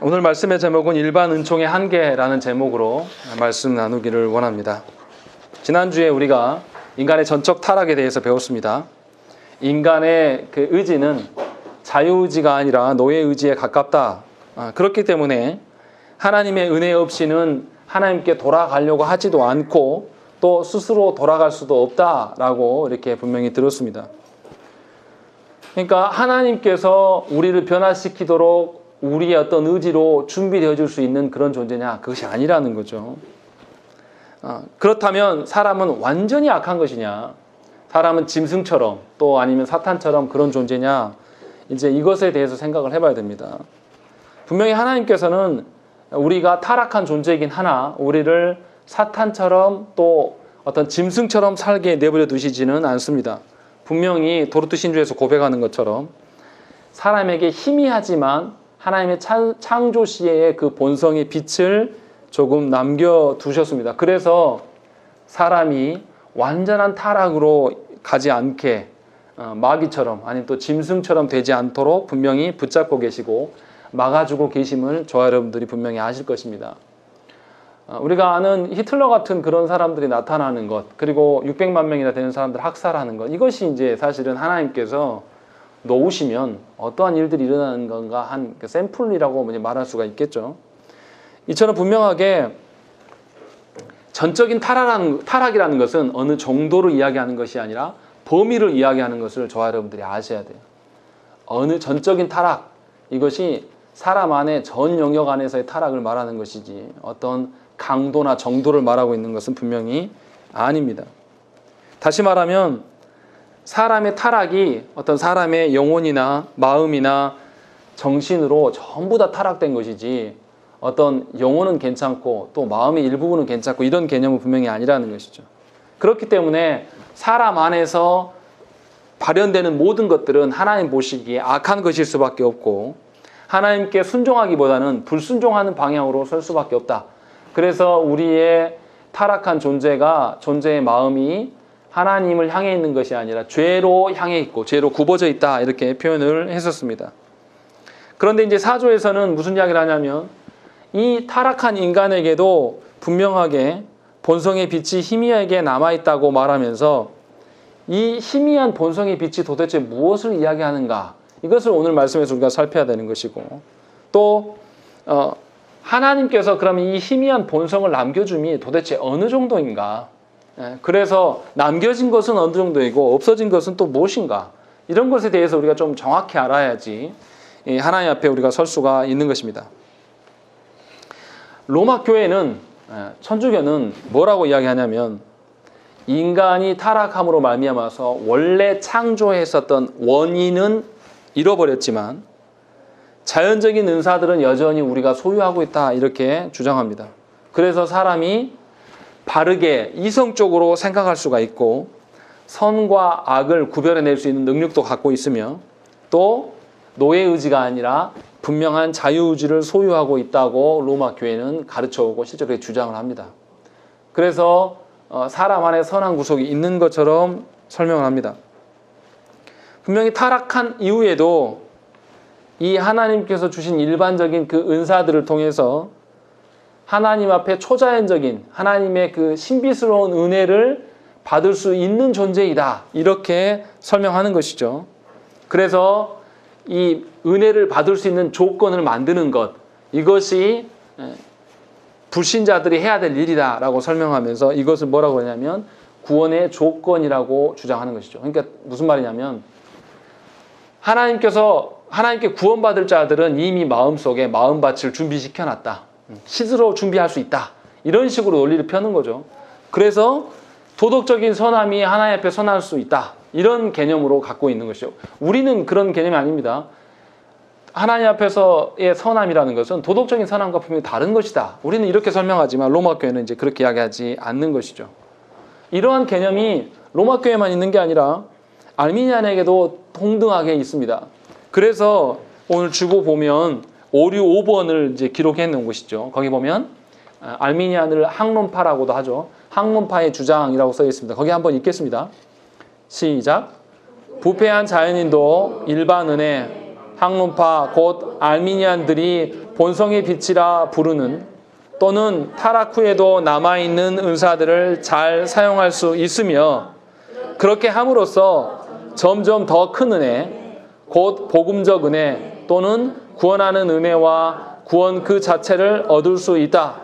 오늘 말씀의 제목은 일반 은총의 한계라는 제목으로 말씀 나누기를 원합니다. 지난주에 우리가 인간의 전적 타락에 대해서 배웠습니다. 인간의 그 의지는 자유의지가 아니라 노예의지에 가깝다. 그렇기 때문에 하나님의 은혜 없이는 하나님께 돌아가려고 하지도 않고 또 스스로 돌아갈 수도 없다라고 이렇게 분명히 들었습니다. 그러니까 하나님께서 우리를 변화시키도록 우리의 어떤 의지로 준비되어 줄 수 있는 그런 존재냐? 그것이 아니라는 거죠. 그렇다면 사람은 완전히 악한 것이냐? 사람은 짐승처럼 또 아니면 사탄처럼 그런 존재냐? 이제 이것에 대해서 생각을 해봐야 됩니다. 분명히 하나님께서는 우리가 타락한 존재이긴 하나 우리를 사탄처럼 또 어떤 짐승처럼 살게 내버려 두시지는 않습니다. 분명히 도르트 신주에서 고백하는 것처럼 사람에게 희미하지만 하나님의 창조 시에의 그 본성의 빛을 조금 남겨두셨습니다. 그래서 사람이 완전한 타락으로 가지 않게 마귀처럼 아니면 또 짐승처럼 되지 않도록 분명히 붙잡고 계시고 막아주고 계심을 저와 여러분들이 분명히 아실 것입니다. 우리가 아는 히틀러 같은 그런 사람들이 나타나는 것, 그리고 600만 명이나 되는 사람들 학살하는 것, 이것이 이제 사실은 하나님께서 놓으시면 어떠한 일들이 일어나는 건가 한 샘플이라고 말할 수가 있겠죠. 이처럼 분명하게 전적인 타락이라는 것은 어느 정도를 이야기하는 것이 아니라 범위를 이야기하는 것을 저와 여러분들이 아셔야 돼요. 어느 전적인 타락, 이것이 사람 안에 전 영역 안에서의 타락을 말하는 것이지 어떤 강도나 정도를 말하고 있는 것은 분명히 아닙니다. 다시 말하면 사람의 타락이 어떤 사람의 영혼이나 마음이나 정신으로 전부 다 타락된 것이지 어떤 영혼은 괜찮고 또 마음의 일부분은 괜찮고 이런 개념은 분명히 아니라는 것이죠. 그렇기 때문에 사람 안에서 발현되는 모든 것들은 하나님 보시기에 악한 것일 수밖에 없고 하나님께 순종하기보다는 불순종하는 방향으로 설 수밖에 없다. 그래서 우리의 타락한 존재의 마음이 하나님을 향해 있는 것이 아니라 죄로 향해 있고 죄로 굽어져 있다 이렇게 표현을 했었습니다. 그런데 이제 사조에서는 무슨 이야기를 하냐면 이 타락한 인간에게도 분명하게 본성의 빛이 희미하게 남아있다고 말하면서 이 희미한 본성의 빛이 도대체 무엇을 이야기하는가, 이것을 오늘 말씀에서 우리가 살펴야 되는 것이고, 또 하나님께서 그러면 이 희미한 본성을 남겨줌이 도대체 어느 정도인가, 그래서 남겨진 것은 어느 정도이고 없어진 것은 또 무엇인가, 이런 것에 대해서 우리가 좀 정확히 알아야지 하나님 앞에 우리가 설 수가 있는 것입니다. 로마 교회는, 천주교는 뭐라고 이야기하냐면 인간이 타락함으로 말미암아서 원래 창조했었던 원인은 잃어버렸지만 자연적인 은사들은 여전히 우리가 소유하고 있다 이렇게 주장합니다. 그래서 사람이 바르게 이성적으로 생각할 수가 있고 선과 악을 구별해낼 수 있는 능력도 갖고 있으며 또 노예의지가 아니라 분명한 자유의지를 소유하고 있다고 로마 교회는 가르쳐오고 실제로 그렇게 주장을 합니다. 그래서 사람 안에 선한 구속이 있는 것처럼 설명을 합니다. 분명히 타락한 이후에도 이 하나님께서 주신 일반적인 그 은사들을 통해서 하나님 앞에 초자연적인 하나님의 그 신비스러운 은혜를 받을 수 있는 존재이다 이렇게 설명하는 것이죠. 그래서 이 은혜를 받을 수 있는 조건을 만드는 것, 이것이 불신자들이 해야 될 일이다 라고 설명하면서 이것을 뭐라고 하냐면 구원의 조건이라고 주장하는 것이죠. 그러니까 무슨 말이냐면 하나님께 구원받을 자들은 이미 마음속에 마음밭을 준비시켜놨다, 스스로 준비할 수 있다, 이런 식으로 논리를 펴는 거죠. 그래서 도덕적인 선함이 하나님 앞에 선할 수 있다, 이런 개념으로 갖고 있는 것이죠. 우리는 그런 개념이 아닙니다. 하나님 앞에서의 선함이라는 것은 도덕적인 선함과 분명히 다른 것이다, 우리는 이렇게 설명하지만 로마 교회는 이제 그렇게 이야기하지 않는 것이죠. 이러한 개념이 로마 교회만 있는 게 아니라 알미니안에게도 동등하게 있습니다. 그래서 오늘 주보 보면 565번을 이제 기록해 놓은 것이죠. 거기 보면 알미니안을 학론파라고도 하죠. 학론파의 주장이라고 써 있습니다. 거기 한번 읽겠습니다. 시작. 부패한 자연인도 일반 은혜 학론파 곧 알미니안들이 본성의 빛이라 부르는 또는 타락 후에도 남아있는 은사들을 잘 사용할 수 있으며 그렇게 함으로써 점점 더 큰 은혜 곧 복음적 은혜 또는 구원하는 은혜와 구원 그 자체를 얻을 수 있다.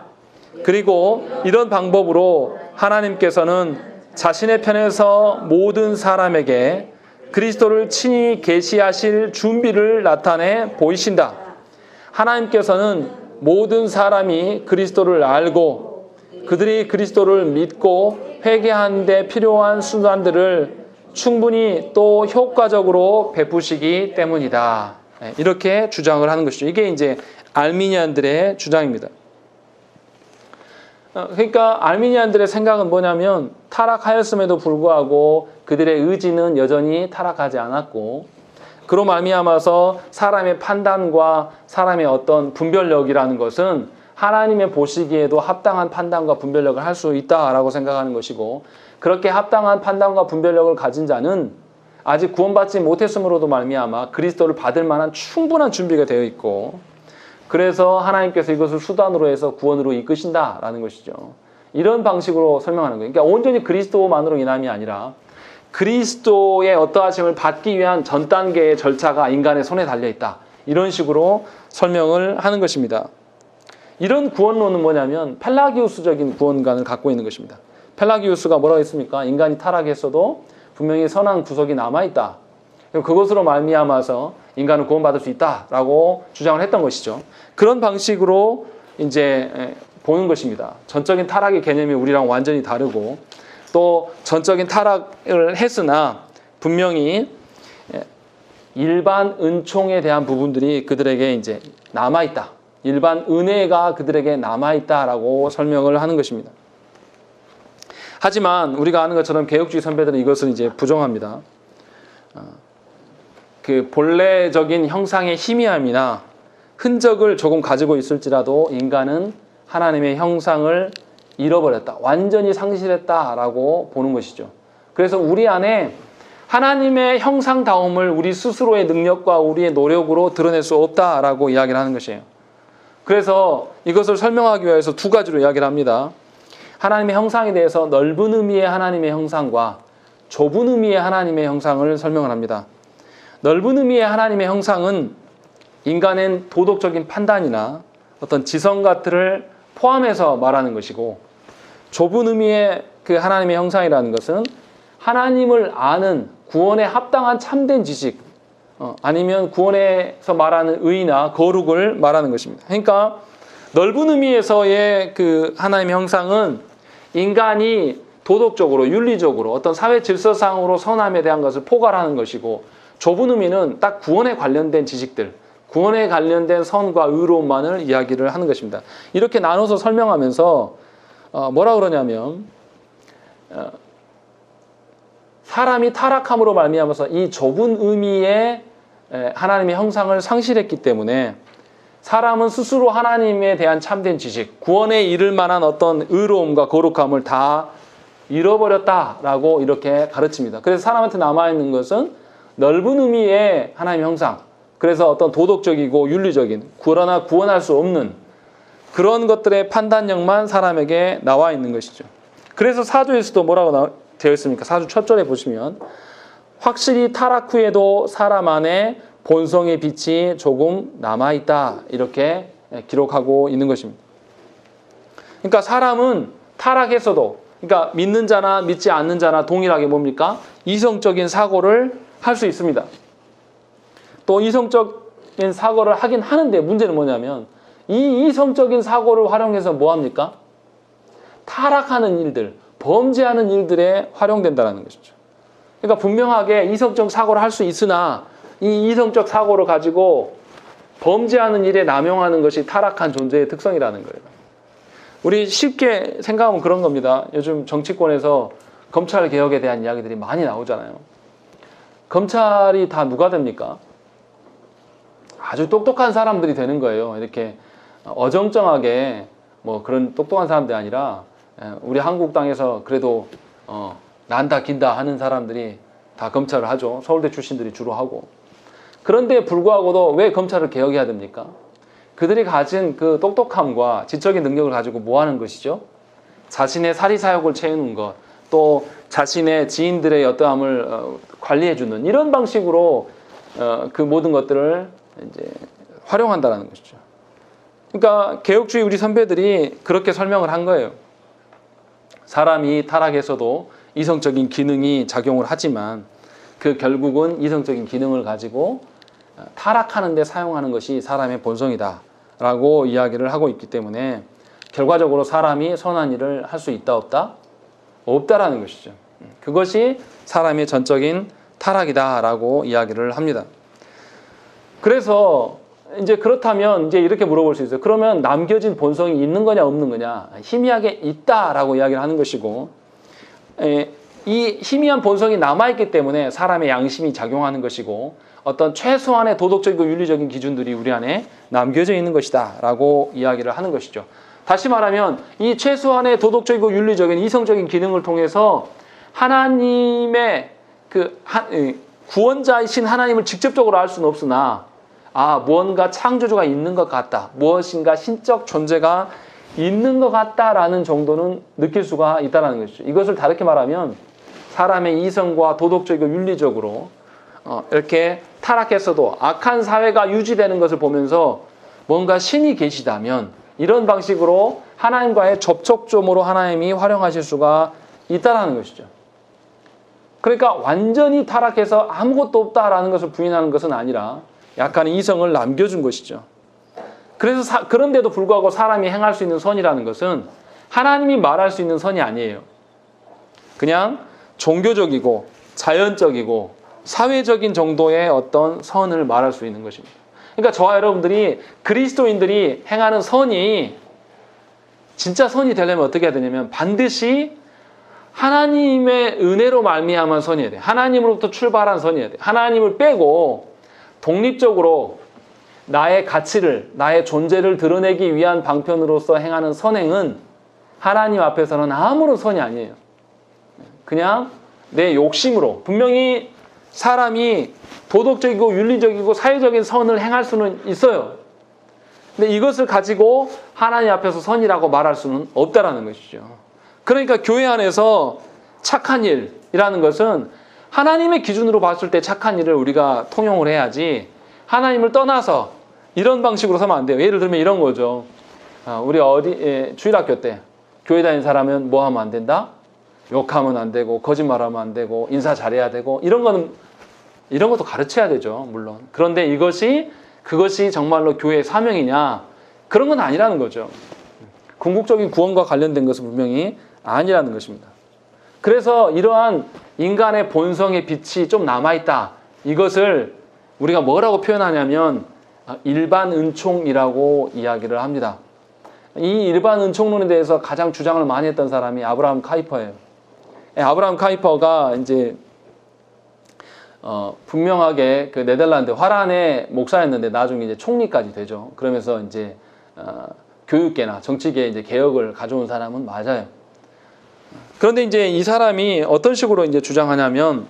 그리고 이런 방법으로 하나님께서는 자신의 편에서 모든 사람에게 그리스도를 친히 계시하실 준비를 나타내 보이신다. 하나님께서는 모든 사람이 그리스도를 알고 그들이 그리스도를 믿고 회개하는 데 필요한 수단들을 충분히 또 효과적으로 베푸시기 때문이다. 이렇게 주장을 하는 것이죠. 이게 이제 알미니안들의 주장입니다. 그러니까 알미니안들의 생각은 뭐냐면 타락하였음에도 불구하고 그들의 의지는 여전히 타락하지 않았고 그로 말미암아서 사람의 판단과 사람의 어떤 분별력이라는 것은 하나님의 보시기에도 합당한 판단과 분별력을 할 수 있다라고 생각하는 것이고 그렇게 합당한 판단과 분별력을 가진 자는 아직 구원받지 못했음으로도 말미암아 그리스도를 받을 만한 충분한 준비가 되어 있고 그래서 하나님께서 이것을 수단으로 해서 구원으로 이끄신다라는 것이죠. 이런 방식으로 설명하는 거예요. 그러니까 온전히 그리스도만으로 인함이 아니라 그리스도의 어떠하심을 받기 위한 전 단계의 절차가 인간의 손에 달려있다. 이런 식으로 설명을 하는 것입니다. 이런 구원론은 뭐냐면 펠라기우스적인 구원관을 갖고 있는 것입니다. 펠라기우스가 뭐라고 했습니까? 인간이 타락했어도 분명히 선한 구석이 남아있다. 그것으로 말미암아서 인간은 구원받을 수 있다라고 주장을 했던 것이죠. 그런 방식으로 이제 보는 것입니다. 전적인 타락의 개념이 우리랑 완전히 다르고 또 전적인 타락을 했으나 분명히 일반 은총에 대한 부분들이 그들에게 이제 남아있다. 일반 은혜가 그들에게 남아있다라고 설명을 하는 것입니다. 하지만 우리가 아는 것처럼 개혁주의 선배들은 이것을 이제 부정합니다. 그 본래적인 형상의 희미함이나 흔적을 조금 가지고 있을지라도 인간은 하나님의 형상을 잃어버렸다. 완전히 상실했다라고 보는 것이죠. 그래서 우리 안에 하나님의 형상다움을 우리 스스로의 능력과 우리의 노력으로 드러낼 수 없다라고 이야기를 하는 것이에요. 그래서 이것을 설명하기 위해서 두 가지로 이야기를 합니다. 하나님의 형상에 대해서 넓은 의미의 하나님의 형상과 좁은 의미의 하나님의 형상을 설명을 합니다. 넓은 의미의 하나님의 형상은 인간의 도덕적인 판단이나 어떤 지성가들을 포함해서 말하는 것이고 좁은 의미의 그 하나님의 형상이라는 것은 하나님을 아는 구원에 합당한 참된 지식 아니면 구원에서 말하는 의나 거룩을 말하는 것입니다. 그러니까 넓은 의미에서의 그 하나님의 형상은 인간이 도덕적으로 윤리적으로 어떤 사회 질서상으로 선함에 대한 것을 포괄하는 것이고 좁은 의미는 딱 구원에 관련된 지식들 구원에 관련된 선과 의로움만을 이야기를 하는 것입니다. 이렇게 나눠서 설명하면서 뭐라 그러냐면 사람이 타락함으로 말미암아서 이 좁은 의미의 하나님의 형상을 상실했기 때문에 사람은 스스로 하나님에 대한 참된 지식, 구원에 이를 만한 어떤 의로움과 거룩함을 다 잃어버렸다라고 이렇게 가르칩니다. 그래서 사람한테 남아있는 것은 넓은 의미의 하나님의 형상, 그래서 어떤 도덕적이고 윤리적인, 그러나 구원할 수 없는 그런 것들의 판단력만 사람에게 나와 있는 것이죠. 그래서 사주에서도 뭐라고 되어 있습니까? 사주 첫 절에 보시면 확실히 타락 후에도 사람 안에 본성의 빛이 조금 남아있다 이렇게 기록하고 있는 것입니다. 그러니까 사람은 타락했어도 그러니까 믿는 자나 믿지 않는 자나 동일하게 뭡니까? 이성적인 사고를 할 수 있습니다. 또 이성적인 사고를 하긴 하는데 문제는 뭐냐면 이 이성적인 사고를 활용해서 뭐합니까? 타락하는 일들, 범죄하는 일들에 활용된다는 것이죠. 그러니까 분명하게 이성적 사고를 할 수 있으나 이 이성적 사고를 가지고 범죄하는 일에 남용하는 것이 타락한 존재의 특성이라는 거예요. 우리 쉽게 생각하면 그런 겁니다. 요즘 정치권에서 검찰 개혁에 대한 이야기들이 많이 나오잖아요. 검찰이 다 누가 됩니까? 아주 똑똑한 사람들이 되는 거예요. 이렇게 어정쩡하게 뭐 그런 똑똑한 사람들이 아니라 우리 한국 땅에서 그래도 난다 긴다 하는 사람들이 다 검찰을 하죠. 서울대 출신들이 주로 하고. 그런데 불구하고도 왜 검찰을 개혁해야 됩니까? 그들이 가진 그 똑똑함과 지적인 능력을 가지고 뭐 하는 것이죠? 자신의 사리사욕을 채우는 것, 또 자신의 지인들의 어떠함을 관리해주는 이런 방식으로 그 모든 것들을 이제 활용한다는 것이죠. 그러니까 개혁주의 우리 선배들이 그렇게 설명을 한 거예요. 사람이 타락해서도 이성적인 기능이 작용을 하지만 그 결국은 이성적인 기능을 가지고 타락하는 데 사용하는 것이 사람의 본성이다 라고 이야기를 하고 있기 때문에 결과적으로 사람이 선한 일을 할 수 있다 없다? 없다라는 것이죠. 그것이 사람의 전적인 타락이다 라고 이야기를 합니다. 그래서 이제 그렇다면 이제 이렇게 물어볼 수 있어요. 그러면 남겨진 본성이 있는 거냐 없는 거냐? 희미하게 있다라고 이야기를 하는 것이고, 이 희미한 본성이 남아있기 때문에 사람의 양심이 작용하는 것이고 어떤 최소한의 도덕적이고 윤리적인 기준들이 우리 안에 남겨져 있는 것이다 라고 이야기를 하는 것이죠. 다시 말하면 이 최소한의 도덕적이고 윤리적인 이성적인 기능을 통해서 하나님의 구원자이신 하나님을 직접적으로 알 수는 없으나 무언가 창조주가 있는 것 같다, 무엇인가 신적 존재가 있는 것 같다라는 정도는 느낄 수가 있다는 것이죠. 이것을 다르게 말하면 사람의 이성과 도덕적이고 윤리적으로 이렇게 타락했어도 악한 사회가 유지되는 것을 보면서 뭔가 신이 계시다면 이런 방식으로 하나님과의 접촉점으로 하나님이 활용하실 수가 있다는 것이죠. 그러니까 완전히 타락해서 아무것도 없다라는 것을 부인하는 것은 아니라 약간의 이성을 남겨준 것이죠. 그래서 그런데도 불구하고 사람이 행할 수 있는 선이라는 것은 하나님이 말할 수 있는 선이 아니에요. 그냥 종교적이고 자연적이고 사회적인 정도의 어떤 선을 말할 수 있는 것입니다. 그러니까 저와 여러분들이 그리스도인들이 행하는 선이 진짜 선이 되려면 어떻게 해야 되냐면 반드시 하나님의 은혜로 말미암은 선이어야 돼요. 하나님으로부터 출발한 선이어야 돼요. 하나님을 빼고 독립적으로 나의 가치를, 나의 존재를 드러내기 위한 방편으로서 행하는 선행은 하나님 앞에서는 아무런 선이 아니에요. 그냥 내 욕심으로, 분명히 사람이 도덕적이고 윤리적이고 사회적인 선을 행할 수는 있어요. 근데 이것을 가지고 하나님 앞에서 선이라고 말할 수는 없다라는 것이죠. 그러니까 교회 안에서 착한 일이라는 것은 하나님의 기준으로 봤을 때 착한 일을 우리가 통용을 해야지 하나님을 떠나서 이런 방식으로 서면 안 돼요. 예를 들면 이런 거죠. 우리 주일학교 때 교회 다니는 사람은 뭐 하면 안 된다? 욕하면 안 되고 거짓말하면 안 되고 인사 잘해야 되고 이런 것도 가르쳐야 되죠. 물론. 그런데 그것이 정말로 교회의 사명이냐? 그런 건 아니라는 거죠. 궁극적인 구원과 관련된 것은 분명히 아니라는 것입니다. 그래서 이러한 인간의 본성의 빛이 좀 남아있다. 이것을 우리가 뭐라고 표현하냐면 일반 은총이라고 이야기를 합니다. 이 일반 은총론에 대해서 가장 주장을 많이 했던 사람이 아브라함 카이퍼예요. 아브라함 카이퍼가 이제 분명하게 그 네덜란드 화란의 목사였는데 나중에 이제 총리까지 되죠. 그러면서 이제 교육계나 정치계에 이제 개혁을 가져온 사람은 맞아요. 그런데 이제 이 사람이 어떤 식으로 이제 주장하냐면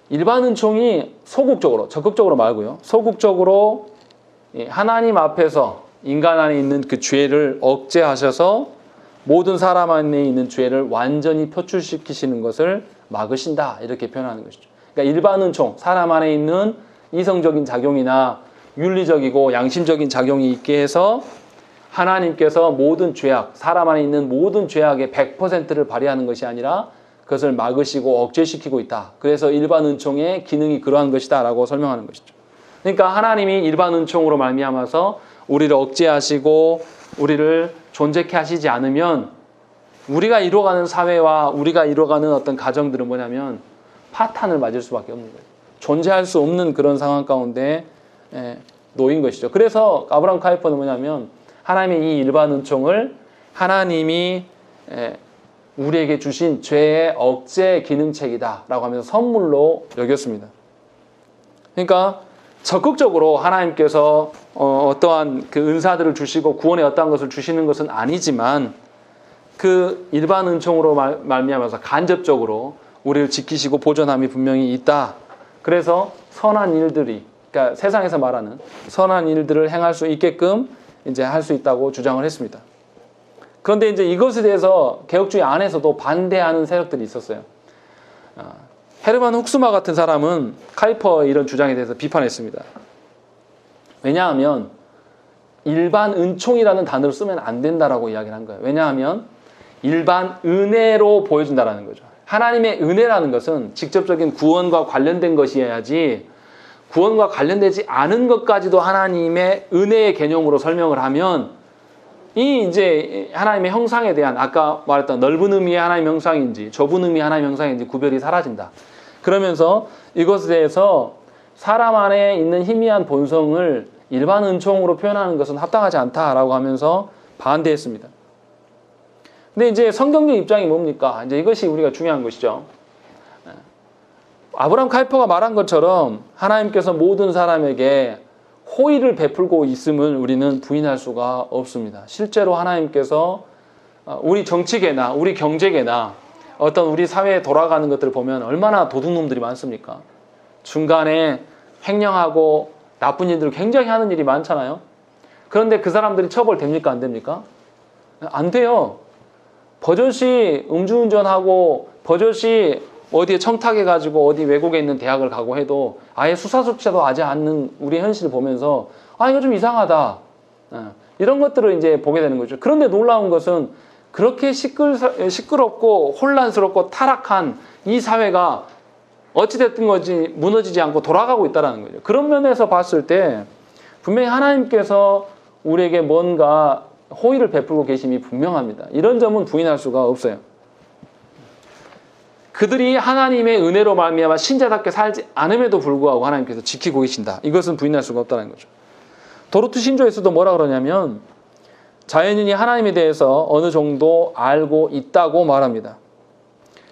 일반 은총이 소극적으로, 적극적으로 말고요. 소극적으로 하나님 앞에서 인간 안에 있는 그 죄를 억제하셔서 모든 사람 안에 있는 죄를 완전히 표출시키시는 것을 막으신다. 이렇게 표현하는 것이죠. 그러니까 일반 은총, 사람 안에 있는 이성적인 작용이나 윤리적이고 양심적인 작용이 있게 해서 하나님께서 모든 죄악, 사람 안에 있는 모든 죄악의 100%를 발휘하는 것이 아니라 그것을 막으시고 억제시키고 있다. 그래서 일반 은총의 기능이 그러한 것이다 라고 설명하는 것이죠. 그러니까 하나님이 일반 은총으로 말미암아서 우리를 억제하시고 우리를 존재케 하시지 않으면 우리가 이루어가는 사회와 우리가 이루어가는 어떤 가정들은 뭐냐면 파탄을 맞을 수밖에 없는 거예요. 존재할 수 없는 그런 상황 가운데 놓인 것이죠. 그래서 아브라함 카이퍼는 뭐냐면 하나님의 이 일반 은총을 하나님이 우리에게 주신 죄의 억제 기능책이다 라고 하면서 선물로 여겼습니다. 그러니까 적극적으로 하나님께서 어떠한 그 은사들을 주시고 구원의 어떠한 것을 주시는 것은 아니지만 그 일반 은총으로 말미암아서 간접적으로 우리를 지키시고 보존함이 분명히 있다. 그래서 선한 일들이, 그러니까 세상에서 말하는 선한 일들을 행할 수 있게끔 이제 할 수 있다고 주장을 했습니다. 그런데 이제 이것에 대해서 개혁주의 안에서도 반대하는 세력들이 있었어요. 헤르만 훅스마 같은 사람은 카이퍼의 이런 주장에 대해서 비판했습니다. 왜냐하면 일반 은총이라는 단어를 쓰면 안 된다라고 이야기를 한 거예요. 왜냐하면 일반 은혜로 보여준다라는 거죠. 하나님의 은혜라는 것은 직접적인 구원과 관련된 것이어야지, 구원과 관련되지 않은 것까지도 하나님의 은혜의 개념으로 설명을 하면 이 이제 하나님의 형상에 대한, 아까 말했던 넓은 의미의 하나님의 형상인지 좁은 의미의 하나님의 형상인지 구별이 사라진다. 그러면서 이것에 대해서 사람 안에 있는 희미한 본성을 일반 은총으로 표현하는 것은 합당하지 않다라고 하면서 반대했습니다. 근데 이제 성경적 입장이 뭡니까? 이제 이것이 우리가 중요한 것이죠. 아브라함 카이퍼가 말한 것처럼 하나님께서 모든 사람에게 호의를 베풀고 있음을 우리는 부인할 수가 없습니다. 실제로 하나님께서 우리 정치계나 우리 경제계나 어떤 우리 사회에 돌아가는 것들을 보면 얼마나 도둑놈들이 많습니까? 중간에 횡령하고 나쁜 일들을 굉장히 하는 일이 많잖아요. 그런데 그 사람들이 처벌됩니까? 안 됩니까? 안 돼요. 버젓이 음주운전하고 버젓이 어디에 청탁해가지고 어디 외국에 있는 대학을 가고 해도 아예 수사조차도 하지 않는 우리 현실을 보면서 이거 좀 이상하다. 이런 것들을 이제 보게 되는 거죠. 그런데 놀라운 것은 그렇게 시끄럽고 혼란스럽고 타락한 이 사회가 어찌됐든 건지 무너지지 않고 돌아가고 있다는 거죠. 그런 면에서 봤을 때 분명히 하나님께서 우리에게 뭔가 호의를 베풀고 계심이 분명합니다. 이런 점은 부인할 수가 없어요. 그들이 하나님의 은혜로 말미암아 신자답게 살지 않음에도 불구하고 하나님께서 지키고 계신다. 이것은 부인할 수가 없다는 거죠. 도르트 신조에서도 뭐라 그러냐면 자연인이 하나님에 대해서 어느 정도 알고 있다고 말합니다.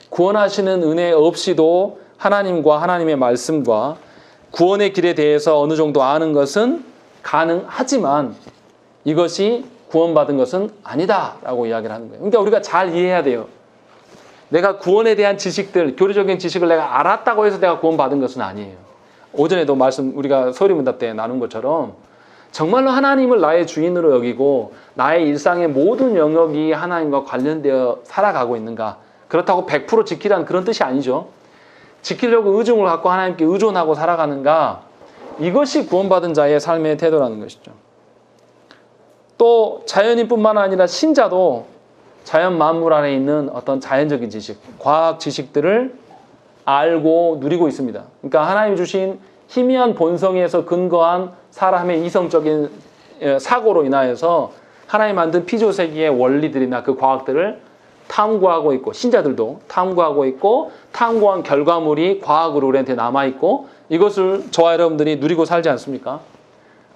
구원하시는 은혜 없이도 하나님과 하나님의 말씀과 구원의 길에 대해서 어느 정도 아는 것은 가능하지만 이것이 구원받은 것은 아니다라고 이야기를 하는 거예요. 그러니까 우리가 잘 이해해야 돼요. 내가 구원에 대한 지식들, 교리적인 지식을 내가 알았다고 해서 내가 구원받은 것은 아니에요. 오전에도 우리가 소리문답 때 나눈 것처럼 정말로 하나님을 나의 주인으로 여기고 나의 일상의 모든 영역이 하나님과 관련되어 살아가고 있는가. 그렇다고 100% 지키라는 그런 뜻이 아니죠. 지키려고 의중을 갖고 하나님께 의존하고 살아가는가. 이것이 구원받은 자의 삶의 태도라는 것이죠. 또 자연인뿐만 아니라 신자도 자연 만물 안에 있는 어떤 자연적인 지식, 과학 지식들을 알고 누리고 있습니다. 그러니까 하나님이 주신 희미한 본성에서 근거한 사람의 이성적인 사고로 인하여서 하나님 만든 피조세계의 원리들이나 그 과학들을 탐구하고 있고, 신자들도 탐구하고 있고, 탐구한 결과물이 과학으로 우리한테 남아있고, 이것을 저와 여러분들이 누리고 살지 않습니까?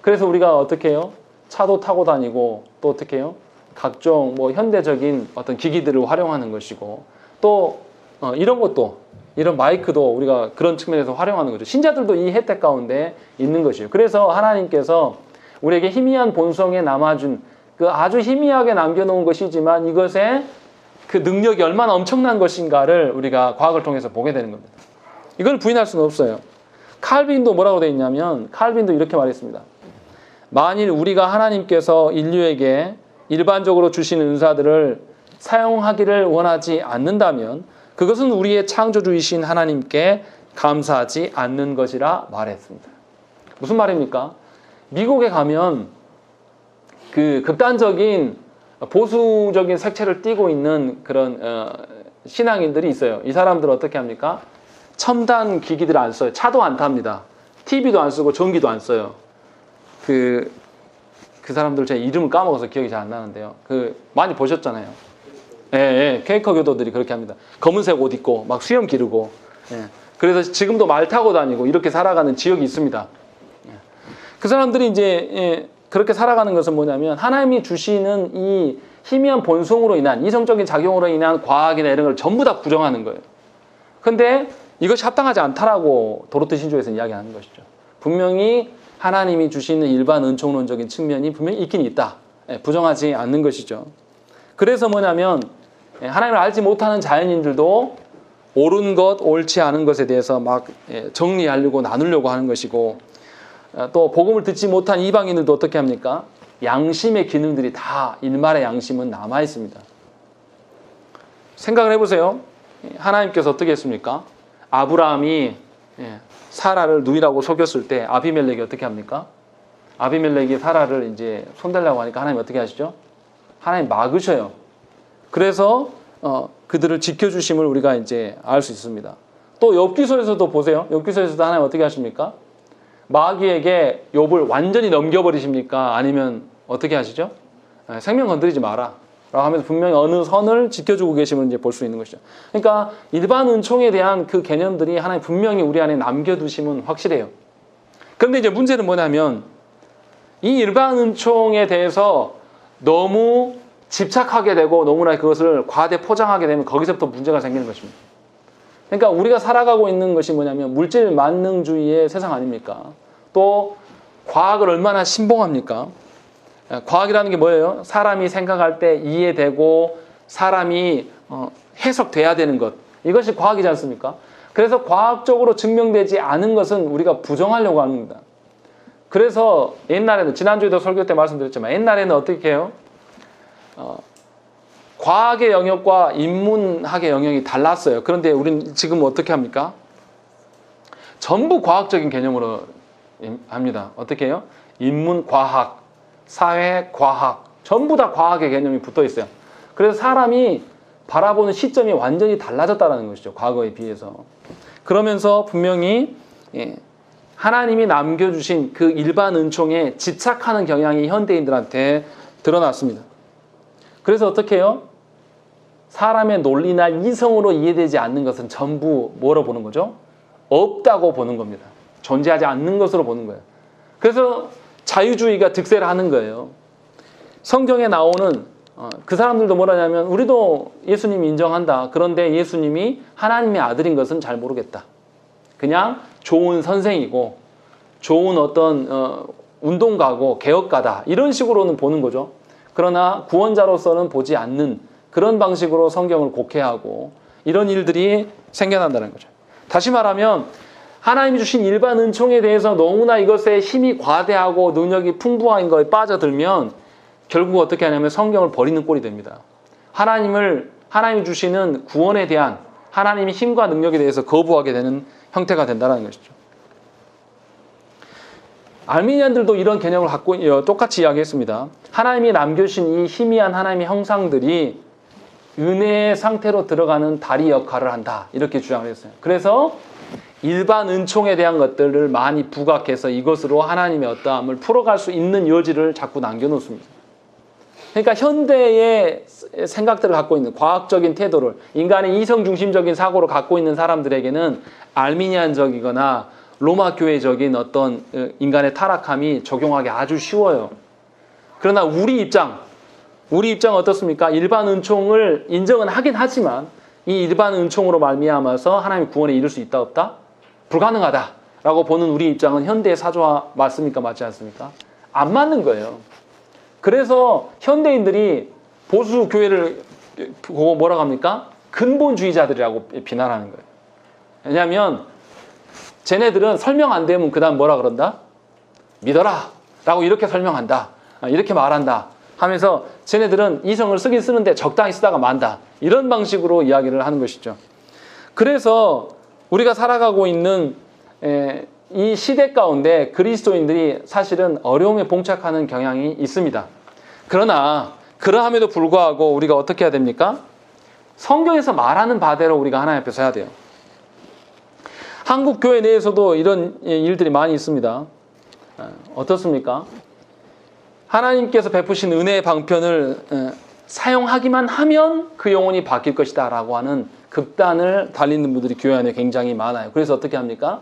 그래서 우리가 어떻게 해요? 차도 타고 다니고, 또 어떻게 해요? 각종 현대적인 어떤 기기들을 활용하는 것이고, 또 이런 것도, 이런 마이크도 우리가 그런 측면에서 활용하는 거죠. 신자들도 이 혜택 가운데 있는 것이에요. 그래서 하나님께서 우리에게 희미한 본성에 남아준 그 아주 희미하게 남겨놓은 것이지만 이것의 그 능력이 얼마나 엄청난 것인가를 우리가 과학을 통해서 보게 되는 겁니다. 이걸 부인할 수는 없어요. 칼빈도 뭐라고 되어 있냐면, 칼빈도 이렇게 말했습니다. 만일 우리가 하나님께서 인류에게 일반적으로 주신 은사들을 사용하기를 원하지 않는다면 그것은 우리의 창조주이신 하나님께 감사하지 않는 것이라 말했습니다. 무슨 말입니까? 미국에 가면 그 극단적인 보수적인 색채를 띠고 있는 그런 신앙인들이 있어요. 이 사람들은 어떻게 합니까? 첨단 기기들을 안 써요. 차도 안 탑니다. TV도 안 쓰고 전기도 안 써요. 그 사람들 제 이름을 까먹어서 기억이 잘 안 나는데요. 많이 보셨잖아요. 예, 퀘이커 교도들이 그렇게 합니다. 검은색 옷 입고 막 수염 기르고. 예. 그래서 지금도 말 타고 다니고 이렇게 살아가는 지역이 있습니다. 예. 그 사람들이 이제 그렇게 살아가는 것은 뭐냐면 하나님이 주시는 이 희미한 본성으로 인한 이성적인 작용으로 인한 과학이나 이런 걸 전부 다 부정하는 거예요. 근데 이것이 합당하지 않다라고 도르트 신조에서 이야기하는 것이죠. 분명히 하나님이 주시는 일반 은총론적인 측면이 분명히 있긴 있다. 부정하지 않는 것이죠. 그래서 뭐냐면 하나님을 알지 못하는 자연인들도 옳은 것, 옳지 않은 것에 대해서 막 정리하려고 나누려고 하는 것이고, 또 복음을 듣지 못한 이방인들도 어떻게 합니까? 양심의 기능들이 다, 일말의 양심은 남아 있습니다. 생각을 해보세요. 하나님께서 어떻게 했습니까? 아브라함이 사라를 누이라고 속였을 때 아비멜렉이 어떻게 합니까? 아비멜렉이 사라를 이제 손대려고 하니까 하나님 어떻게 하시죠? 하나님 막으셔요. 그래서 그들을 지켜주심을 우리가 이제 알 수 있습니다. 또 욥기서에서도 보세요. 욥기서에서도 하나님 어떻게 하십니까? 마귀에게 욥을 완전히 넘겨버리십니까? 아니면 어떻게 하시죠? 생명 건드리지 마라 라고 하면서 분명히 어느 선을 지켜주고 계심을 이제 볼 수 있는 것이죠. 그러니까 일반 은총에 대한 그 개념들이 하나님 분명히 우리 안에 남겨두심은 확실해요. 그런데 이제 문제는 뭐냐면 이 일반 은총에 대해서 너무 집착하게 되고 너무나 그것을 과대 포장하게 되면 거기서부터 문제가 생기는 것입니다. 그러니까 우리가 살아가고 있는 것이 뭐냐면 물질 만능주의의 세상 아닙니까? 또 과학을 얼마나 신봉합니까? 과학이라는 게 뭐예요? 사람이 생각할 때 이해되고 사람이 해석돼야 되는 것. 이것이 과학이지 않습니까? 그래서 과학적으로 증명되지 않은 것은 우리가 부정하려고 합니다. 그래서 옛날에는, 지난주에도 설교 때 말씀드렸지만 옛날에는 어떻게 해요? 과학의 영역과 인문학의 영역이 달랐어요. 그런데 우리는 지금 어떻게 합니까? 전부 과학적인 개념으로 합니다. 어떻게 해요? 인문과학, 사회과학, 전부 다 과학의 개념이 붙어 있어요. 그래서 사람이 바라보는 시점이 완전히 달라졌다는 것이죠. 과거에 비해서. 그러면서 분명히 하나님이 남겨주신 그 일반 은총에 집착하는 경향이 현대인들한테 드러났습니다. 그래서 어떻게 해요? 사람의 논리나 이성으로 이해되지 않는 것은 전부 뭐로 보는 거죠? 없다고 보는 겁니다. 존재하지 않는 것으로 보는 거예요. 그래서 자유주의가 득세를 하는 거예요. 성경에 나오는 그 사람들도 뭐라냐면 우리도 예수님 인정한다. 그런데 예수님이 하나님의 아들인 것은 잘 모르겠다. 그냥 좋은 선생이고 좋은 어떤 운동가고 개혁가다. 이런 식으로는 보는 거죠. 그러나 구원자로서는 보지 않는 그런 방식으로 성경을 곡해하고 이런 일들이 생겨난다는 거죠. 다시 말하면 하나님이 주신 일반 은총에 대해서 너무나 이것에 힘이 과대하고 능력이 풍부한 거에 빠져들면 결국 어떻게 하냐면 성경을 버리는 꼴이 됩니다. 하나님이 주시는 구원에 대한 하나님의 힘과 능력에 대해서 거부하게 되는 형태가 된다는 것이죠. 알미니안들도 이런 개념을 갖고 똑같이 이야기했습니다. 하나님이 남겨주신 이 희미한 하나님의 형상들이 은혜의 상태로 들어가는 다리 역할을 한다. 이렇게 주장을 했어요. 그래서 일반 은총에 대한 것들을 많이 부각해서 이것으로 하나님의 어떠함을 풀어갈 수 있는 여지를 자꾸 남겨놓습니다. 그러니까 현대의 생각들을 갖고 있는 과학적인 태도를 인간의 이성중심적인 사고를 갖고 있는 사람들에게는 알미니안적이거나 로마 교회적인 어떤 인간의 타락함이 적용하기 아주 쉬워요. 그러나 우리 입장은 어떻습니까? 일반 은총을 인정은 하긴 하지만 이 일반 은총으로 말미암아서 하나님의 구원에 이룰 수 있다 없다? 불가능하다라고 보는 우리 입장은 현대의 사조와 맞습니까? 맞지 않습니까? 안 맞는 거예요. 그래서 현대인들이 보수 교회를 보고 뭐라고 합니까? 근본주의자들이라고 비난하는 거예요. 왜냐하면 쟤네들은 설명 안 되면 그 다음 뭐라 그런다? 믿어라 라고 이렇게 설명한다. 이렇게 말한다 하면서 쟤네들은 이성을 쓰긴 쓰는데 적당히 쓰다가 만다. 이런 방식으로 이야기를 하는 것이죠. 그래서 우리가 살아가고 있는 이 시대 가운데 그리스도인들이 사실은 어려움에 봉착하는 경향이 있습니다. 그러나 그러함에도 불구하고 우리가 어떻게 해야 됩니까? 성경에서 말하는 바대로 우리가 하나님 앞에 서야 돼요. 한국 교회 내에서도 이런 일들이 많이 있습니다. 어떻습니까? 하나님께서 베푸신 은혜의 방편을 사용하기만 하면 그 영혼이 바뀔 것이다 라고 하는 극단을 달리는 분들이 교회 안에 굉장히 많아요. 그래서 어떻게 합니까?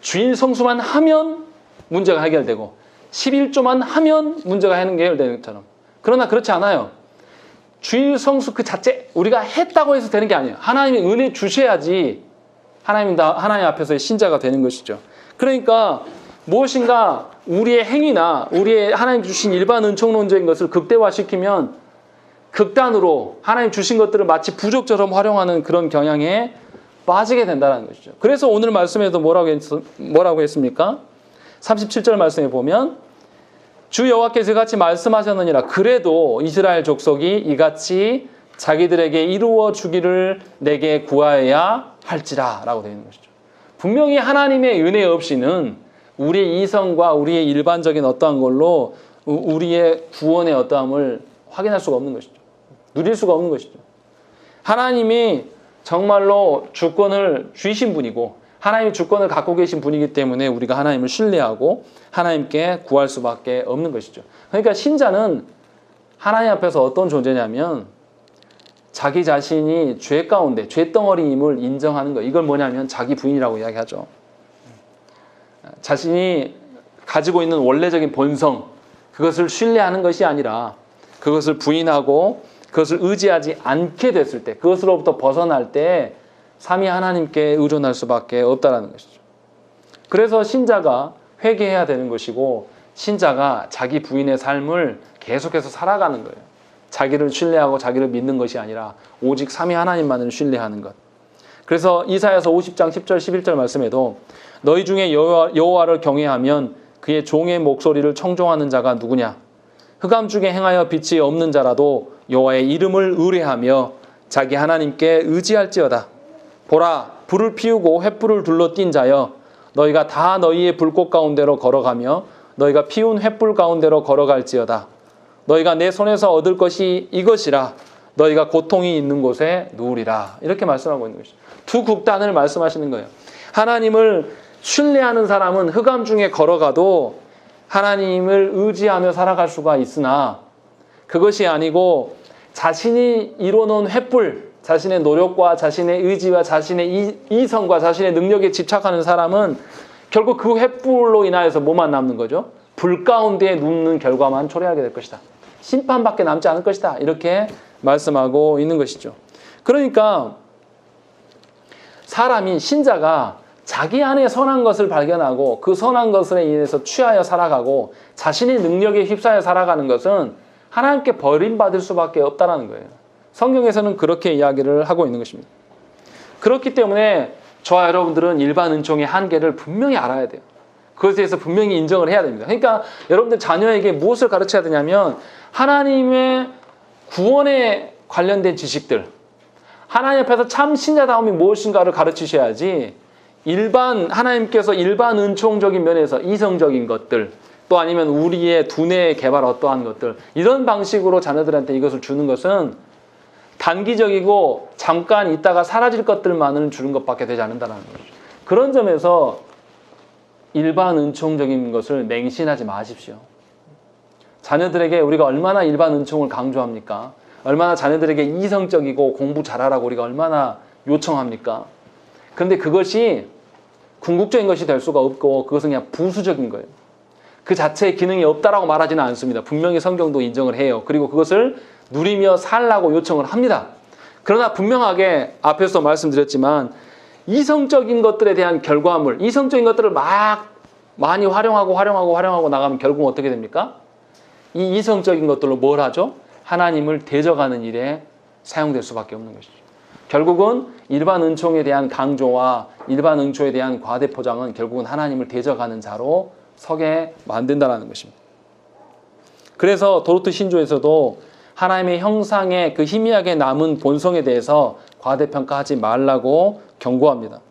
주일 성수만 하면 문제가 해결되고 11조만 하면 문제가 해결되는 것처럼. 그러나 그렇지 않아요. 주일 성수 그 자체 우리가 했다고 해서 되는 게 아니에요. 하나님이 은혜 주셔야지 하나님 앞에서의 신자가 되는 것이죠. 그러니까 무엇인가 우리의 행위나 우리의 하나님 주신 일반 은총론적인 것을 극대화시키면 극단으로 하나님 주신 것들을 마치 부족처럼 활용하는 그런 경향에 빠지게 된다는 것이죠. 그래서 오늘 말씀에도 뭐라고 했습니까? 37절 말씀에 보면 주 여호와께서 이같이 말씀하셨느니라. 그래도 이스라엘 족속이 이같이 자기들에게 이루어 주기를 내게 구하여야 할지라 라고 되어 있는 것이죠. 분명히 하나님의 은혜 없이는 우리의 이성과 우리의 일반적인 어떠한 걸로 우리의 구원의 어떠함을 확인할 수가 없는 것이죠. 누릴 수가 없는 것이죠. 하나님이 정말로 주권을 주신 분이고 하나님이 주권을 갖고 계신 분이기 때문에 우리가 하나님을 신뢰하고 하나님께 구할 수밖에 없는 것이죠. 그러니까 신자는 하나님 앞에서 어떤 존재냐면 자기 자신이 죄 가운데 죄덩어리임을 인정하는 거. 이걸 뭐냐면 자기 부인이라고 이야기하죠. 자신이 가지고 있는 원래적인 본성, 그것을 신뢰하는 것이 아니라 그것을 부인하고 그것을 의지하지 않게 됐을 때, 그것으로부터 벗어날 때 삼위 하나님께 의존할 수밖에 없다는 것이죠. 그래서 신자가 회개해야 되는 것이고 신자가 자기 부인의 삶을 계속해서 살아가는 거예요. 자기를 신뢰하고 자기를 믿는 것이 아니라 오직 삼위 하나님만을 신뢰하는 것. 그래서 이사야서 50장 10절 11절 말씀에도 너희 중에 여호와를 경외하면 그의 종의 목소리를 청종하는 자가 누구냐? 흑암 중에 행하여 빛이 없는 자라도 여호와의 이름을 의뢰하며 자기 하나님께 의지할지어다. 보라, 불을 피우고 횃불을 둘러 띈 자여, 너희가 다 너희의 불꽃 가운데로 걸어가며 너희가 피운 횃불 가운데로 걸어갈지어다. 너희가 내 손에서 얻을 것이 이것이라. 너희가 고통이 있는 곳에 누우리라. 이렇게 말씀하고 있는 것이죠. 두 극단을 말씀하시는 거예요. 하나님을 신뢰하는 사람은 흑암 중에 걸어가도 하나님을 의지하며 살아갈 수가 있으나 그것이 아니고 자신이 이뤄놓은 횃불, 자신의 노력과 자신의 의지와 자신의 이성과 자신의 능력에 집착하는 사람은 결국 그 횃불로 인하여서 뭐만 남는 거죠? 불 가운데에 눕는 결과만 초래하게 될 것이다. 심판밖에 남지 않을 것이다. 이렇게 말씀하고 있는 것이죠. 그러니까 사람이, 신자가 자기 안에 선한 것을 발견하고 그 선한 것에 인해서 취하여 살아가고 자신의 능력에 휩싸여 살아가는 것은 하나님께 버림받을 수밖에 없다는 거예요. 성경에서는 그렇게 이야기를 하고 있는 것입니다. 그렇기 때문에 저와 여러분들은 일반 은총의 한계를 분명히 알아야 돼요. 그것에 대해서 분명히 인정을 해야 됩니다. 그러니까 여러분들 자녀에게 무엇을 가르쳐야 되냐면 하나님의 구원에 관련된 지식들, 하나님 앞에서 참 신자다움이 무엇인가를 가르치셔야지 하나님께서 일반 은총적인 면에서 이성적인 것들, 또 아니면 우리의 두뇌 개발 어떠한 것들, 이런 방식으로 자녀들한테 이것을 주는 것은 단기적이고 잠깐 있다가 사라질 것들만을 주는 것밖에 되지 않는다는 거죠. 그런 점에서 일반 은총적인 것을 맹신하지 마십시오. 자녀들에게 우리가 얼마나 일반 은총을 강조합니까? 얼마나 자녀들에게 이성적이고 공부 잘하라고 우리가 얼마나 요청합니까? 그런데 그것이 궁극적인 것이 될 수가 없고 그것은 그냥 부수적인 거예요. 그 자체의 기능이 없다라고 말하지는 않습니다. 분명히 성경도 인정을 해요. 그리고 그것을 누리며 살라고 요청을 합니다. 그러나 분명하게 앞에서 말씀드렸지만 이성적인 것들에 대한 결과물, 이성적인 것들을 막 많이 활용하고 나가면 결국 어떻게 됩니까? 이 이성적인 것들로 뭘 하죠? 하나님을 대적하는 일에 사용될 수밖에 없는 것이죠. 결국은 일반 은총에 대한 강조와 일반 은총에 대한 과대 포장은 결국은 하나님을 대적하는 자로 서게 만든다는 것입니다. 그래서 도르트 신조에서도 하나님의 형상의 그 희미하게 남은 본성에 대해서 과대평가하지 말라고 경고합니다.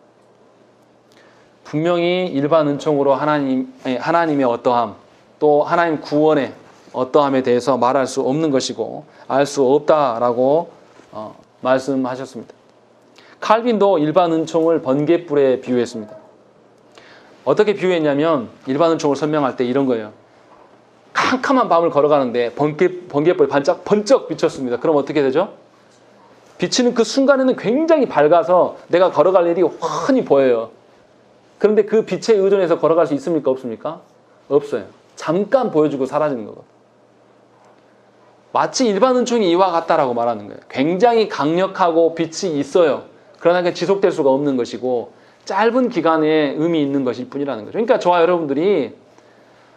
분명히 일반 은총으로 하나님의 어떠함, 또 하나님 구원의 어떠함에 대해서 말할 수 없는 것이고 알 수 없다라고 말씀하셨습니다. 칼빈도 일반 은총을 번갯불에 비유했습니다. 어떻게 비유했냐면 일반 은총을 설명할 때 이런 거예요. 캄캄한 밤을 걸어가는데 번갯불이 번쩍 비쳤습니다. 그럼 어떻게 되죠? 비치는 그 순간에는 굉장히 밝아서 내가 걸어갈 일이 훤히 보여요. 그런데 그 빛에 의존해서 걸어갈 수 있습니까? 없습니까? 없어요. 잠깐 보여주고 사라지는 거거든요. 마치 일반 은총이 이와 같다라고 말하는 거예요. 굉장히 강력하고 빛이 있어요. 그러나 그게 지속될 수가 없는 것이고 짧은 기간에 의미 있는 것일 뿐이라는 거죠. 그러니까 저와 여러분들이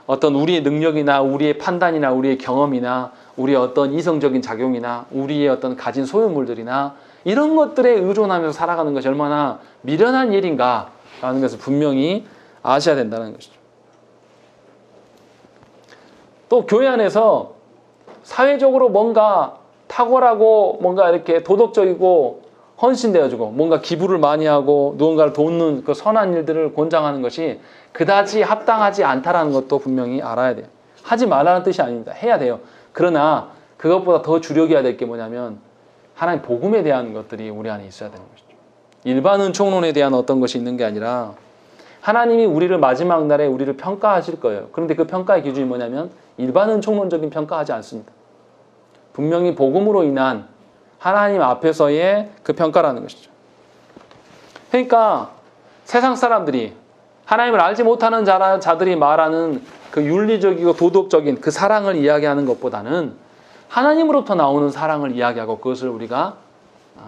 어떤 우리의 능력이나 우리의 판단이나 우리의 경험이나 우리의 어떤 이성적인 작용이나 우리의 어떤 가진 소유물들이나 이런 것들에 의존하면서 살아가는 것이 얼마나 미련한 일인가라는 것을 분명히 아셔야 된다는 것이죠. 또 교회 안에서 사회적으로 뭔가 탁월하고 뭔가 이렇게 도덕적이고 헌신되어지고 뭔가 기부를 많이 하고 누군가를 돕는 그 선한 일들을 권장하는 것이 그다지 합당하지 않다라는 것도 분명히 알아야 돼요. 하지 말라는 뜻이 아닙니다. 해야 돼요. 그러나 그것보다 더 주력해야 될 게 뭐냐면 하나님 복음에 대한 것들이 우리 안에 있어야 되는 것이죠. 일반 은총론에 대한 어떤 것이 있는 게 아니라 하나님이 우리를 마지막 날에 우리를 평가하실 거예요. 그런데 그 평가의 기준이 뭐냐면 일반 은총론적인 평가하지 않습니다. 분명히 복음으로 인한 하나님 앞에서의 그 평가라는 것이죠. 그러니까 세상 사람들이 하나님을 알지 못하는 자들이 말하는 그 윤리적이고 도덕적인 그 사랑을 이야기하는 것보다는 하나님으로부터 나오는 사랑을 이야기하고 그것을 우리가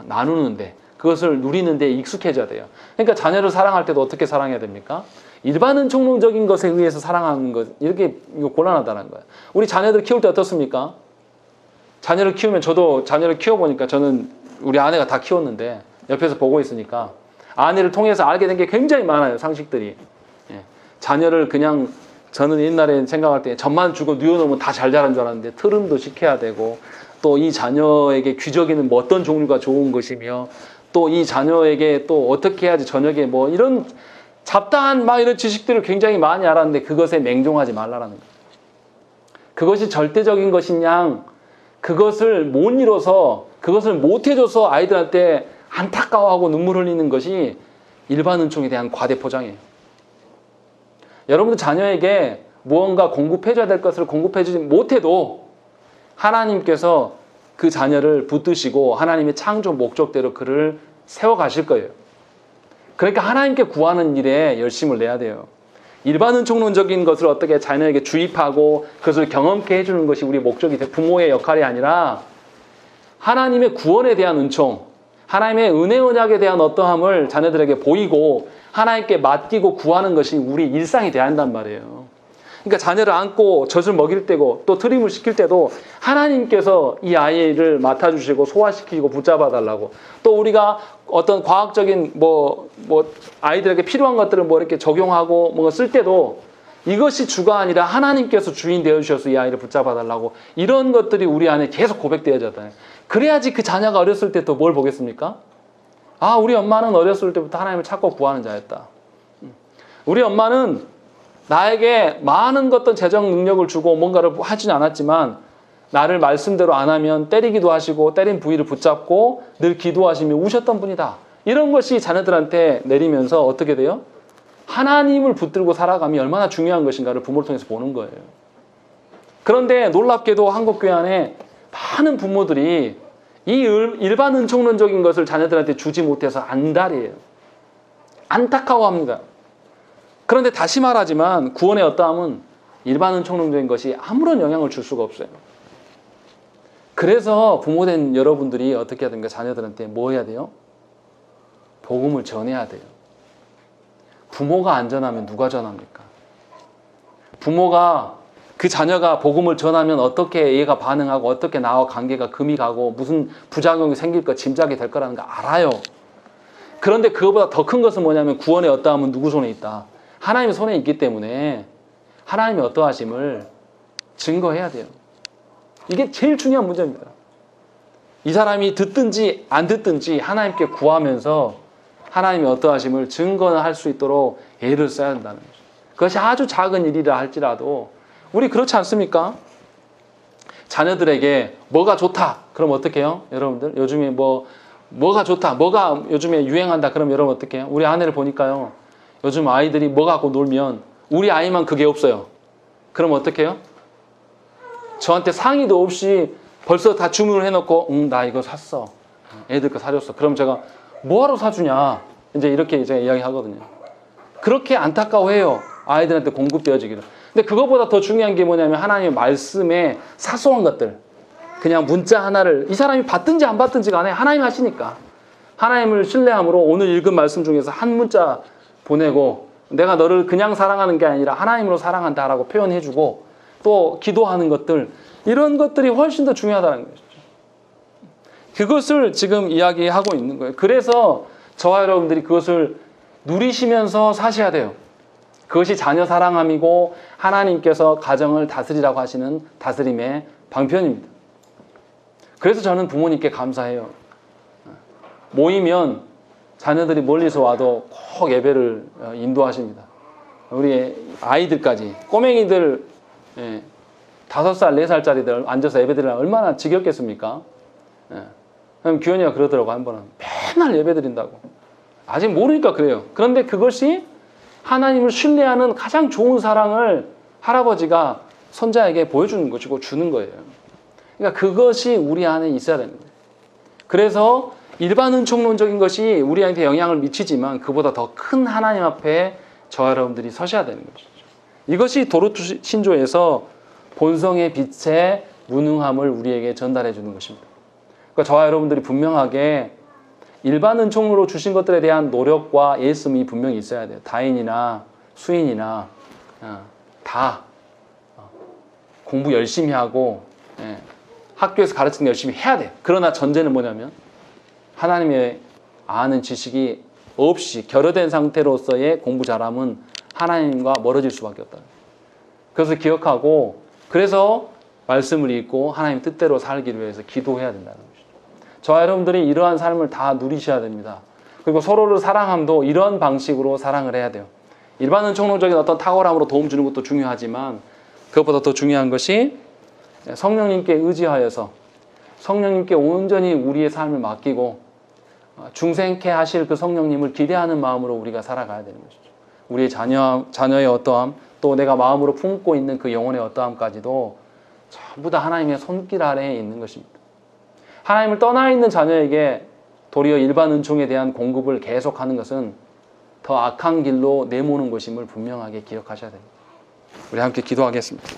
나누는데 그것을 누리는데 익숙해져야 돼요. 그러니까 자녀를 사랑할 때도 어떻게 사랑해야 됩니까? 일반 은총론적인 것에 의해서 사랑하는 것 이렇게 이거 곤란하다는 거예요. 우리 자녀들 키울 때 어떻습니까? 자녀를 키우면 저도 자녀를 키워보니까 저는 우리 아내가 다 키웠는데 옆에서 보고 있으니까 아내를 통해서 알게 된 게 굉장히 많아요. 상식들이. 예. 자녀를 그냥 저는 옛날에 생각할 때 젖만 주고 누워놓으면 다 잘 자란 줄 알았는데 트름도 시켜야 되고 또 이 자녀에게 귀저귀는 뭐 어떤 종류가 좋은 것이며 또 이 자녀에게 또 어떻게 해야지 저녁에 뭐 이런 잡다한 막 이런 지식들을 굉장히 많이 알았는데 그것에 맹종하지 말라라는 거예요. 그것이 절대적인 것이냐 그것을 못 이뤄서 그것을 못 해줘서 아이들한테 안타까워하고 눈물 흘리는 것이 일반 은총에 대한 과대 포장이에요. 여러분들 자녀에게 무언가 공급해줘야 될 것을 공급해주지 못해도 하나님께서 그 자녀를 붙드시고 하나님의 창조 목적대로 그를 세워가실 거예요. 그러니까 하나님께 구하는 일에 열심을 내야 돼요. 일반 은총론적인 것을 어떻게 자녀에게 주입하고 그것을 경험케 해주는 것이 우리 목적이 돼 부모의 역할이 아니라 하나님의 구원에 대한 은총, 하나님의 은혜 언약에 대한 어떠함을 자녀들에게 보이고 하나님께 맡기고 구하는 것이 우리 일상이 돼야 한단 말이에요. 그러니까 자녀를 안고 젖을 먹일 때고 또 트림을 시킬 때도 하나님께서 이 아이를 맡아주시고 소화시키고 붙잡아 달라고 또 우리가 어떤 과학적인 뭐 아이들에게 필요한 것들을 뭐 이렇게 적용하고 뭔가 쓸 때도 이것이 주가 아니라 하나님께서 주인 되어주셔서 이 아이를 붙잡아 달라고 이런 것들이 우리 안에 계속 고백되어졌다. 그래야지 그 자녀가 어렸을 때 또 뭘 보겠습니까? 아, 우리 엄마는 어렸을 때부터 하나님을 찾고 구하는 자였다. 우리 엄마는 나에게 많은 것들 재정 능력을 주고 뭔가를 하지는 않았지만 나를 말씀대로 안 하면 때리기도 하시고 때린 부위를 붙잡고 늘 기도하시며 우셨던 분이다. 이런 것이 자녀들한테 내리면서 어떻게 돼요? 하나님을 붙들고 살아감이 얼마나 중요한 것인가를 부모를 통해서 보는 거예요. 그런데 놀랍게도 한국교회 안에 많은 부모들이 이 일반 은총론적인 것을 자녀들한테 주지 못해서 안달이에요. 안타까워합니다. 그런데 다시 말하지만 구원의 어떠함은 일반 은총론적인 것이 아무런 영향을 줄 수가 없어요. 그래서 부모된 여러분들이 어떻게 해야 됩니까? 자녀들한테 뭐 해야 돼요? 복음을 전해야 돼요. 부모가 안 전하면 누가 전합니까? 부모가 그 자녀가 복음을 전하면 어떻게 얘가 반응하고 어떻게 나와 관계가 금이 가고 무슨 부작용이 생길 거 짐작이 될 거라는 거 알아요. 그런데 그거보다 더 큰 것은 뭐냐면 구원의 어떠함은 누구 손에 있다? 하나님의 손에 있기 때문에 하나님의 어떠하심을 증거해야 돼요. 이게 제일 중요한 문제입니다. 이 사람이 듣든지 안 듣든지 하나님께 구하면서 하나님의 어떠하심을 증거할 수 있도록 애를 써야 된다는 거죠. 그것이 아주 작은 일이라 할지라도 우리 그렇지 않습니까? 자녀들에게 뭐가 좋다. 그럼 어떻게 해요? 여러분들 요즘에 뭐가 좋다. 뭐가 요즘에 유행한다. 그럼 여러분 어떻게 해요? 우리 아내를 보니까요. 요즘 아이들이 뭐 갖고 놀면 우리 아이만 그게 없어요. 그럼 어떻게 해요? 저한테 상의도 없이 벌써 다 주문을 해놓고 나 이거 샀어. 애들 거 사줬어. 그럼 제가 뭐하러 사주냐. 이제 이렇게 제가 이야기하거든요. 그렇게 안타까워해요. 아이들한테 공급되어지기를. 근데 그것보다 더 중요한 게 뭐냐면 하나님의 말씀의 사소한 것들. 그냥 문자 하나를 이 사람이 받든지 안 받든지 간에 하나님 하시니까. 하나님을 신뢰함으로 오늘 읽은 말씀 중에서 한 문자 보내고 내가 너를 그냥 사랑하는 게 아니라 하나님으로 사랑한다라고 표현해주고 또 기도하는 것들 이런 것들이 훨씬 더 중요하다는 것이죠. 그것을 지금 이야기하고 있는 거예요. 그래서 저와 여러분들이 그것을 누리시면서 사셔야 돼요. 그것이 자녀 사랑함이고 하나님께서 가정을 다스리라고 하시는 다스림의 방편입니다. 그래서 저는 부모님께 감사해요. 모이면 자녀들이 멀리서 와도 꼭 예배를 인도하십니다. 우리 아이들까지, 꼬맹이들 5살, 4살짜리들 앉아서 예배드리면 얼마나 지겹겠습니까? 그럼 규현이가 그러더라고, 한 번은. 맨날 예배드린다고. 아직 모르니까 그래요. 그런데 그것이 하나님을 신뢰하는 가장 좋은 사랑을 할아버지가 손자에게 보여주는 것이고 주는 거예요. 그러니까 그것이 우리 안에 있어야 되는 거예요. 그래서 일반 은총론적인 것이 우리한테 영향을 미치지만 그보다 더 큰 하나님 앞에 저와 여러분들이 서셔야 되는 것이죠. 이것이 도르트 신조에서 본성의 빛의 무능함을 우리에게 전달해 주는 것입니다. 그러니까 저와 여러분들이 분명하게 일반 은총으로 주신 것들에 대한 노력과 예씀이 분명히 있어야 돼요. 다인이나 수인이나 다 공부 열심히 하고 학교에서 가르치는 거 열심히 해야 돼요. 그러나 전제는 뭐냐면 하나님의 아는 지식이 없이 결여된 상태로서의 공부 잘함은 하나님과 멀어질 수밖에 없다. 그것을 기억하고 그래서 말씀을 읽고 하나님 뜻대로 살기를 위해서 기도해야 된다는 것이죠. 저와 여러분들이 이러한 삶을 다 누리셔야 됩니다. 그리고 서로를 사랑함도 이런 방식으로 사랑을 해야 돼요. 일반 은총론적인 어떤 탁월함으로 도움 주는 것도 중요하지만 그것보다 더 중요한 것이 성령님께 의지하여서 성령님께 온전히 우리의 삶을 맡기고 중생케 하실 그 성령님을 기대하는 마음으로 우리가 살아가야 되는 것이죠. 우리의 자녀의 어떠함, 또 내가 마음으로 품고 있는 그 영혼의 어떠함까지도 전부 다 하나님의 손길 아래에 있는 것입니다. 하나님을 떠나 있는 자녀에게 도리어 일반 은총에 대한 공급을 계속하는 것은 더 악한 길로 내모는 것임을 분명하게 기억하셔야 됩니다. 우리 함께 기도하겠습니다.